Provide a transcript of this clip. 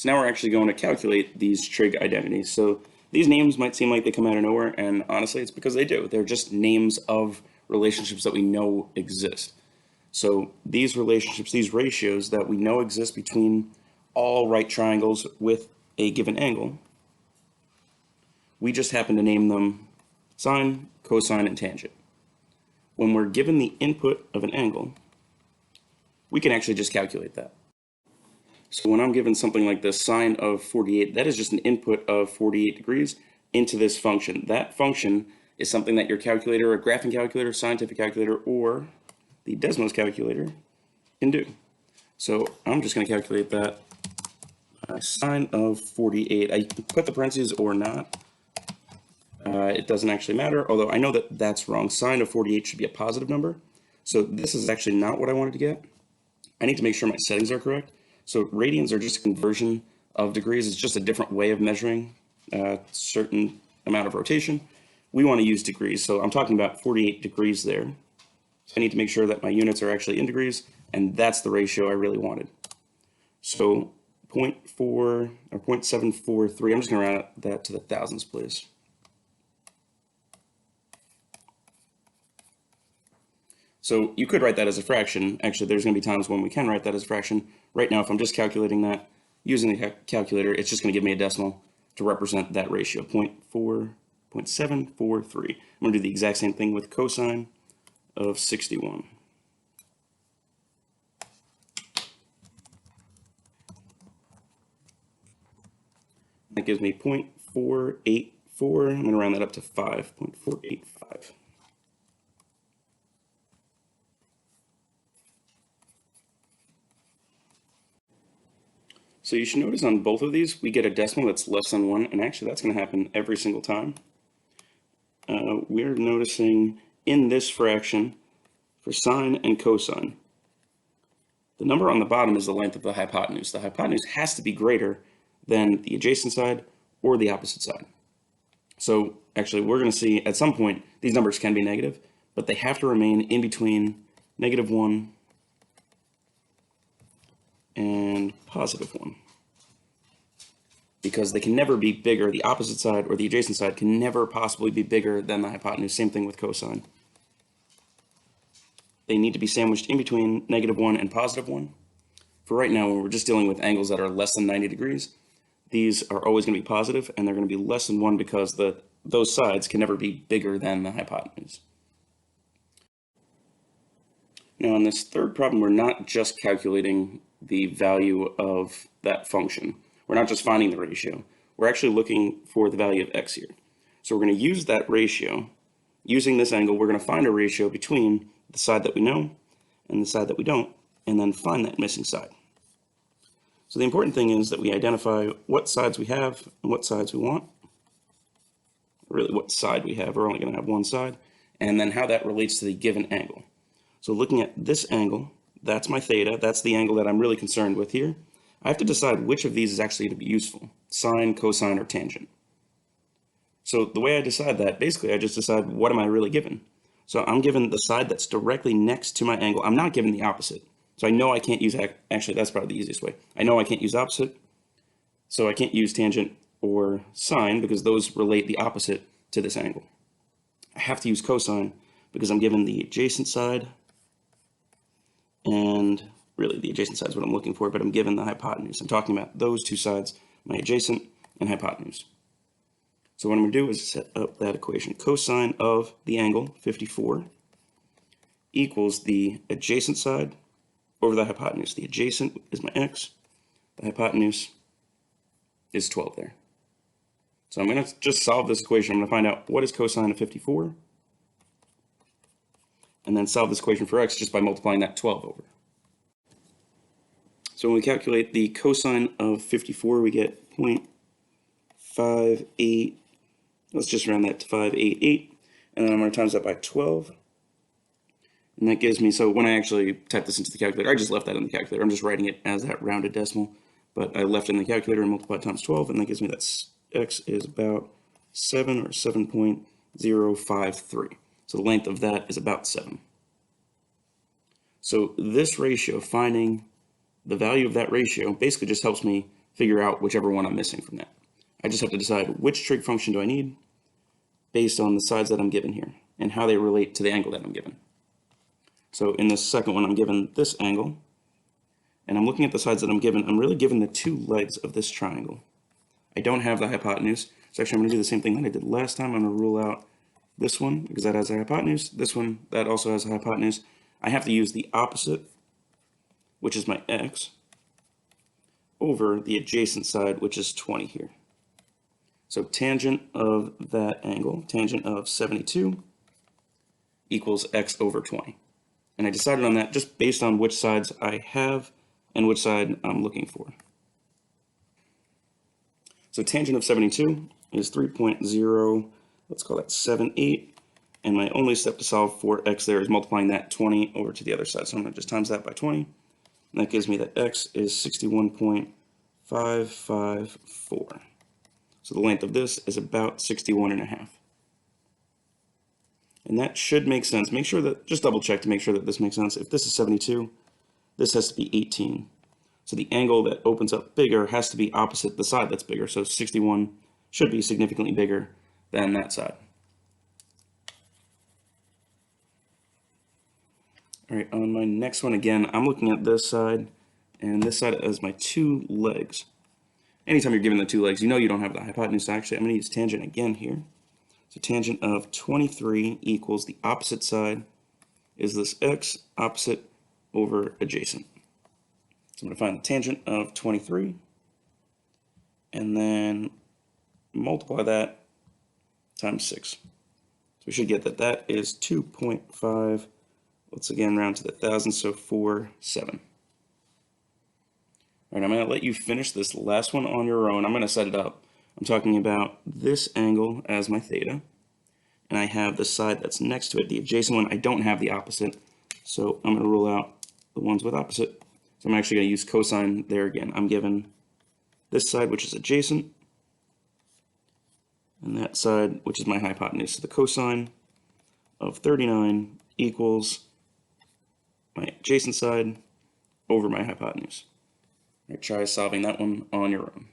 So now we're actually going to calculate these trig identities. So these names might seem like they come out of nowhere, and honestly, it's because they do. They're just names of relationships that we know exist. So these relationships, these ratios that we know exist between all right triangles with a given angle, we just happen to name them sine, cosine, and tangent. When we're given the input of an angle, we can actually just calculate that. So when I'm given something like the sine of 48, that is just an input of 48 degrees into this function. That function is something that your calculator, a graphing calculator, scientific calculator, or the Desmos calculator can do. So I'm just going to calculate that sine of 48. I put the parentheses or not. It doesn't actually matter, although I know that that's wrong. Sine of 48 should be a positive number. So this is actually not what I wanted to get. I need to make sure my settings are correct. So radians are just a conversion of degrees. It's just a different way of measuring a certain amount of rotation. We want to use degrees. So I'm talking about 48 degrees there. So I need to make sure that my units are actually in degrees, and that's the ratio I really wanted. So 0.4 or 0.743, I'm just going to round that to the thousands, please. So you could write that as a fraction. Actually, there's going to be times when we can write that as a fraction. Right now, if I'm just calculating that using the calculator, it's just going to give me a decimal to represent that ratio, 0.743. I'm going to do the exact same thing with cosine of 61. That gives me 0.484. I'm going to round that up to 5.485. So you should notice on both of these, we get a decimal that's less than 1, and actually that's going to happen every single time. We're noticing in this fraction, for sine and cosine, the number on the bottom is the length of the hypotenuse. The hypotenuse has to be greater than the adjacent side or the opposite side. So actually, we're going to see at some point, these numbers can be negative, but they have to remain in between -1 and +1, because they can never be bigger. The opposite side or the adjacent side can never possibly be bigger than the hypotenuse. Same thing with cosine. They need to be sandwiched in between -1 and +1. For right now, when we're just dealing with angles that are less than 90 degrees, these are always going to be positive, and they're going to be less than 1 because those sides can never be bigger than the hypotenuse. Now, in this third problem, we're not just calculating the value of that function. We're not just finding the ratio. We're actually looking for the value of x here. So we're going to use that ratio. Using this angle, we're going to find a ratio between the side that we know and the side that we don't, and then find that missing side. So the important thing is that we identify what sides we have and what sides we want. Really, what side we have. We're only going to have one side. And then how that relates to the given angle. So looking at this angle, that's my theta. That's the angle that I'm really concerned with here. I have to decide which of these is actually going to be useful, sine, cosine, or tangent. So the way I decide that, basically I just decide what am I really given. So I'm given the side that's directly next to my angle. I'm not given the opposite. So I know I can't use, actually that's probably the easiest way. I know I can't use opposite, so I can't use tangent or sine because those relate the opposite to this angle. I have to use cosine because I'm given the adjacent side, and really the adjacent side is what I'm looking for, but I'm given the hypotenuse. I'm talking about those two sides, my adjacent and hypotenuse. So what I'm going to do is set up that equation. Cosine of the angle, 54, equals the adjacent side over the hypotenuse. The adjacent is my x, the hypotenuse is 12 there. So I'm going to just solve this equation. I'm going to find out what is cosine of 54, and then solve this equation for x just by multiplying that 12 over. So when we calculate the cosine of 54, we get 0.58, let's just round that to 588, and then I'm going to times that by 12. And that gives me, so when I actually type this into the calculator, I just left that in the calculator. I'm just writing it as that rounded decimal, but I left it in the calculator and multiplied times 12, and that gives me that x is about 7 or 7.053. So the length of that is about 7. So this ratio, finding the value of that ratio, basically just helps me figure out whichever one I'm missing from that. I just have to decide which trig function do I need based on the sides that I'm given here and how they relate to the angle that I'm given. So in this second one, I'm given this angle, and I'm looking at the sides that I'm given. I'm really given the two legs of this triangle. I don't have the hypotenuse, so actually I'm going to do the same thing that I did last time. I'm going to rule out this one because that has a hypotenuse. This one, that also has a hypotenuse. I have to use the opposite, which is my x, over the adjacent side, which is 20 here. So tangent of that angle, tangent of 72, equals x over 20. And I decided on that just based on which sides I have and which side I'm looking for. So tangent of 72 is 3.0, let's call that 78. And my only step to solve for x there is multiplying that 20 over to the other side. So I'm going to just times that by 20. And that gives me that x is 61.554. So the length of this is about 61.5. And that should make sense. Make sure that, just double check to make sure that this makes sense. If this is 72, this has to be 18. So the angle that opens up bigger has to be opposite the side that's bigger. So 61 should be significantly bigger than that side. All right, on my next one, again, I'm looking at this side, and this side has my two legs. Anytime you're given the two legs, you know you don't have the hypotenuse. Actually, I'm going to use tangent again here. So tangent of 23 equals the opposite side is this x, opposite over adjacent. So I'm going to find the tangent of 23 and then multiply that times 6. So we should get that that is 2.5. Let's again round to the thousand, so 47. All right, I'm going to let you finish this last one on your own. I'm going to set it up. I'm talking about this angle as my theta, and I have the side that's next to it, the adjacent one. I don't have the opposite, so I'm going to rule out the ones with opposite. So I'm actually going to use cosine there again. I'm given this side, which is adjacent, and that side, which is my hypotenuse. So the cosine of 39 equals my adjacent side over my hypotenuse. All right, try solving that one on your own.